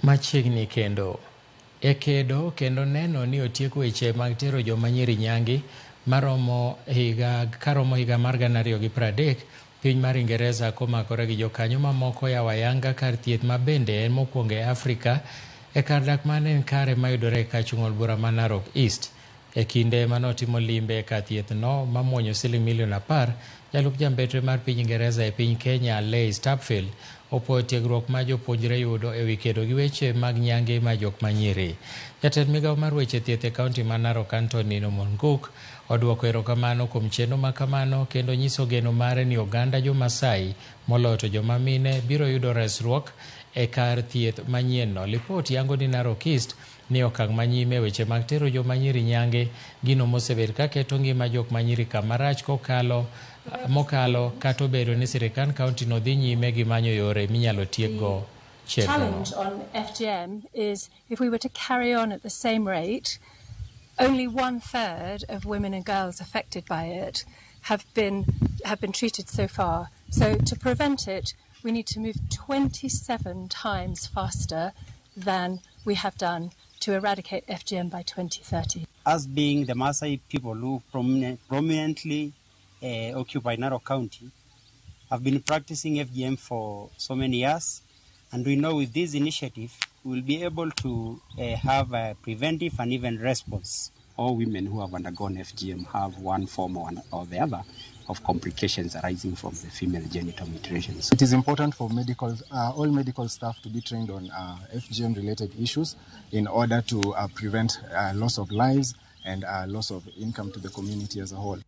Machiegni kendo. E kedo kendo neno ni otiek weche mag tero joma nyiri nyangi karomo higa mar 2030, piny mar Ingeresa komakore gi jokanyo mamoko yawo ayanga kar thieth ma bende en mokwongo e Afrika e kar dak mane en kare mayudore e kachung'ol bura ma Narok East. E kinde manotimo limbe e kar thieth no mamuonyo siling milion 10, jalup jambetre mar piny Ingeresa e piny Kenya Leigh Stapfield opuoyo tiegruok ma jopuonjre yudo e wi kedo gi weche mag nyange ma jok manyiri. Jatend migawo mar weche thieth e kaunti ma Narok Anthony Nguk odwoko erokamano kuom chenro ma kamano kendo nyiso geno mare ni oganda jo-Masai moloyo to joma mine biro yudo resruok e kar thieth manyienno. Lipot yango ni Narok East ni okang' manyime weche mag tero joma nyiri nyange gino mosebed ka keto ngima jok manyiri kama rach mokalo kata obedo ni sirikand kaunti no dhi nyime gi manyo yore minyalo tiekgo chenro. Challenge on FGM is if we were to carry on at the same rate, only 1/3 of women and girls affected by it have been treated so far. So to prevent it, we need to move 27 times faster than we have done to eradicate FGM by 2030. As being the Maasai people who prominently occupy Narok County, have been practicing FGM for so many years, and we know with this initiative we will be able to have a preventive and even response. All women who have undergone FGM have one form or the other of complications arising from the female genital mutilations. It is important for all medical staff to be trained on FGM-related issues in order to prevent loss of lives and loss of income to the community as a whole.